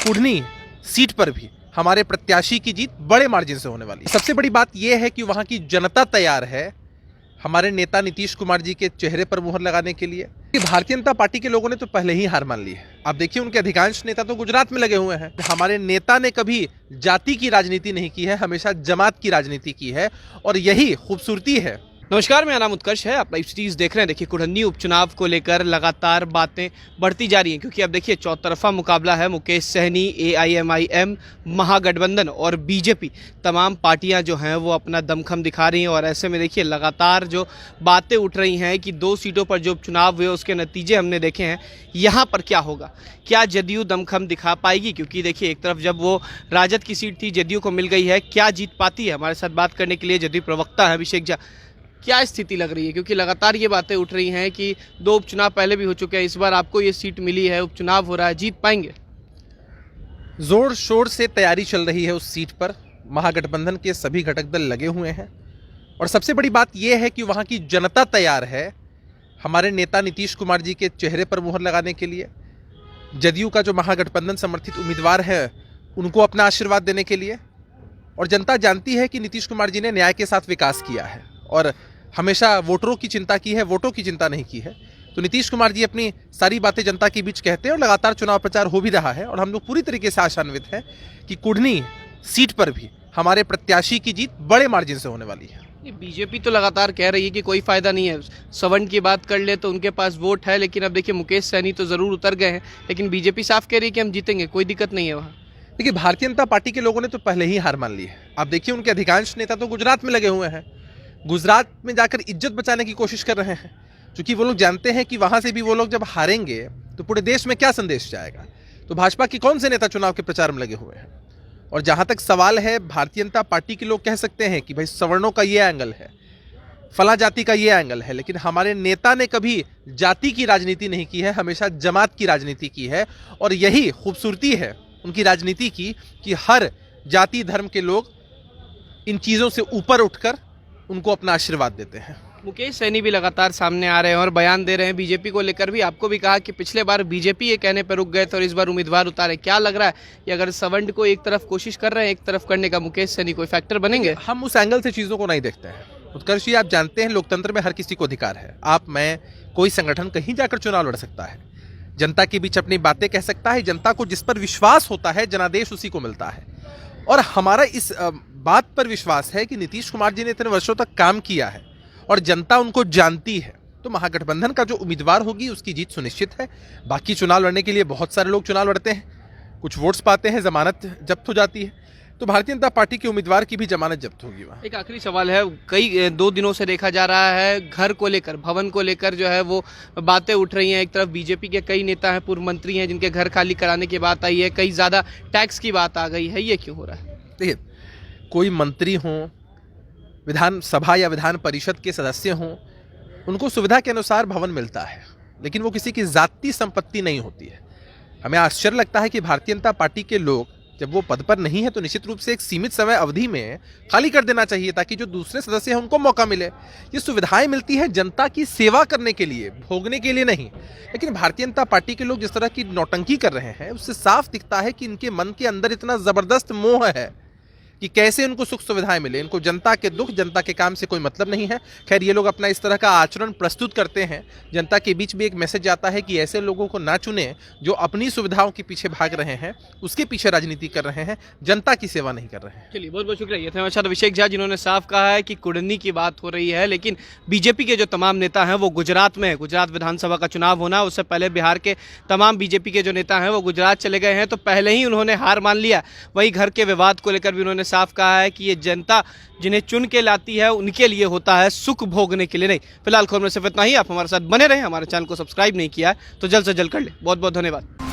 Kurhani seat पर भी हमारे प्रत्याशी की जीत बड़े मार्जिन से होने वाली है। सबसे बड़ी बात यह है कि वहां की जनता तैयार है हमारे नेता नीतीश कुमार जी के चेहरे पर मुहर लगाने के लिए। भारतीय जनता पार्टी के लोगों ने तो पहले ही हार मान ली है। आप देखिए उनके अधिकांश नेता तो गुजरात में लगे हुए हैं। हमारे नेता ने कभी जाति की राजनीति नहीं की है, हमेशा जमात की राजनीति की है और यही खूबसूरती है। नमस्कार, मेरा नाम उत्कर्ष है। आप लाइव सिटीज देख रहे हैं। देखिए, कुढ़नी उपचुनाव को लेकर लगातार बातें बढ़ती जा रही हैं, क्योंकि अब देखिए चौतरफा मुकाबला है। मुकेश सहनी, AIMIM, महागठबंधन और बीजेपी, तमाम पार्टियां जो हैं वो अपना दमखम दिखा रही हैं। और ऐसे में देखिए लगातार जो बातें उठ रही हैं कि 2 सीटों पर जो उपचुनाव हुए उसके नतीजे हमने देखे हैं। यहाँ पर क्या होगा, क्या जदयू दमखम दिखा पाएगी? क्योंकि देखिए एक तरफ जब वो राजद की सीट थी, जदयू को मिल गई है, क्या जीत पाती है? हमारे साथ बात करने के लिए जदयू प्रवक्ता है अभिषेक झा। क्या स्थिति लग रही है, क्योंकि लगातार ये बातें उठ रही हैं कि 2 उपचुनाव पहले भी हो चुके हैं, इस बार आपको ये सीट मिली है, उपचुनाव हो रहा है, जीत पाएंगे? जोर शोर से तैयारी चल रही है उस सीट पर। महागठबंधन के सभी घटक दल लगे हुए हैं और सबसे बड़ी बात यह है कि वहां की जनता तैयार है हमारे नेता नीतीश कुमार जी के चेहरे पर मुहर लगाने के लिए। जदयू का जो महागठबंधन समर्थित उम्मीदवार है उनको अपना आशीर्वाद देने के लिए। और जनता जानती है कि नीतीश कुमार जी ने न्याय के साथ विकास किया है और हमेशा वोटरों की चिंता की है, वोटों की चिंता नहीं की है। तो नीतीश कुमार जी अपनी सारी बातें जनता के बीच कहते हैं और लगातार चुनाव प्रचार हो भी रहा है। और हम लोग पूरी तरीके से आशान्वित हैं कि कुढ़नी सीट पर भी हमारे प्रत्याशी की जीत बड़े मार्जिन से होने वाली है। बीजेपी तो लगातार कह रही है कि कोई फायदा नहीं है। सवर्ण की बात कर ले तो उनके पास वोट है, लेकिन अब देखिए मुकेश सहनी तो जरूर उतर गए हैं, लेकिन बीजेपी साफ कह रही है कि हम जीतेंगे, कोई दिक्कत नहीं है वहाँ। देखिए भारतीय जनता पार्टी के लोगों ने तो पहले ही हार मान ली है। आप देखिए उनके अधिकांश नेता तो गुजरात में लगे हुए हैं, गुजरात में जाकर इज्जत बचाने की कोशिश कर रहे हैं, क्योंकि वो लोग जानते हैं कि वहां से भी वो लोग जब हारेंगे तो पूरे देश में क्या संदेश जाएगा। तो भाजपा के कौन से नेता चुनाव के प्रचार में लगे हुए हैं? और जहां तक सवाल है, भारतीय जनता पार्टी के लोग कह सकते हैं कि भाई सवर्णों का ये एंगल है, फला जाति का ये एंगल है, लेकिन हमारे नेता ने कभी जाति की राजनीति नहीं की है, हमेशा जमात की राजनीति की है। और यही खूबसूरती है उनकी राजनीति की कि हर जाति धर्म के लोग इन चीजों से ऊपर उठकर उनको अपना आशीर्वाद देते हैं। मुकेश सहनी भी लगातार सामने आ रहे हैं और बयान दे रहे हैं बीजेपी को लेकर भी। आपको भी कहा कि पिछले बार बीजेपी ये कहने पर रुक गए थे और इस बार उम्मीदवार उतारे। क्या लग रहा है कि अगर सवर्ण को एक तरफ कोशिश कर रहे हैं, एक तरफ करने का, मुकेश सहनी कोई फैक्टर बनेंगे? हम उस एंगल से चीजों को नहीं देखते हैं उत्कर्ष जी। आप जानते हैं लोकतंत्र में हर किसी को अधिकार है, आप, मैं, कोई संगठन कहीं जाकर चुनाव लड़ सकता है, जनता के बीच अपनी बातें कह सकता है। जनता को जिस पर विश्वास होता है जनादेश उसी को मिलता है। और हमारा इस बात पर विश्वास है कि नीतीश कुमार जी ने इतने वर्षों तक काम किया है और जनता उनको जानती है। तो महागठबंधन का जो उम्मीदवार होगी उसकी जीत सुनिश्चित है। बाकी चुनाव लड़ने के लिए बहुत सारे लोग चुनाव लड़ते हैं, कुछ वोट्स पाते हैं, जमानत जब्त हो जाती है, तो भारतीय जनता पार्टी के उम्मीदवार की भी जमानत जब्त होगी वहाँ। एक आखिरी सवाल है, कई 2 दिनों से देखा जा रहा है घर को लेकर, भवन को लेकर जो है वो बातें उठ रही हैं। एक तरफ बीजेपी के कई नेता हैं, पूर्व मंत्री हैं, जिनके घर खाली कराने की बात आई है, कई ज़्यादा टैक्स की बात आ गई है। ये क्यों हो रहा है? देखिए, कोई मंत्री हों, विधानसभा या विधान परिषद के सदस्य हों, उनको सुविधा के अनुसार भवन मिलता है, लेकिन वो किसी की जाति संपत्ति नहीं होती है। हमें आश्चर्य लगता है कि भारतीय जनता पार्टी के लोग जब वो पद पर नहीं है तो निश्चित रूप से एक सीमित समय अवधि में खाली कर देना चाहिए, ताकि जो दूसरे सदस्य हैं उनको मौका मिले। ये सुविधाएं मिलती है जनता की सेवा करने के लिए, भोगने के लिए नहीं। लेकिन भारतीय जनता पार्टी के लोग जिस तरह की नौटंकी कर रहे हैं उससे साफ दिखता है कि इनके मन के अंदर इतना जबरदस्त मोह है कि कैसे उनको सुख सुविधाएं मिले। इनको जनता के दुख, जनता के काम से कोई मतलब नहीं है। खैर, ये लोग अपना इस तरह का आचरण प्रस्तुत करते हैं, जनता के बीच भी एक मैसेज आता है कि ऐसे लोगों को ना चुने जो अपनी सुविधाओं के पीछे भाग रहे हैं, उसके पीछे राजनीति कर रहे हैं, जनता की सेवा नहीं कर रहे हैं। चलिए, बहुत बहुत शुक्रिया। ये थे हमारे साथ अभिषेक झा, जिन्होंने साफ कहा है कि कुढ़नी की बात हो रही है, लेकिन बीजेपी के जो तमाम नेता हैं वो गुजरात में है। गुजरात विधानसभा का चुनाव होना, उससे पहले बिहार के तमाम बीजेपी के जो नेता हैं वो गुजरात चले गए हैं, तो पहले ही उन्होंने हार मान लिया। वहीं घर के विवाद को लेकर भी उन्होंने साफ कहा है कि ये जनता जिन्हें चुन के लाती है उनके लिए होता है, सुख भोगने के लिए नहीं। फिलहाल खबर में सिर्फ इतना ही। आप हमारे साथ बने रहें, हमारे चैनल को सब्सक्राइब नहीं किया है तो जल्द से जल्द कर ले। बहुत बहुत धन्यवाद।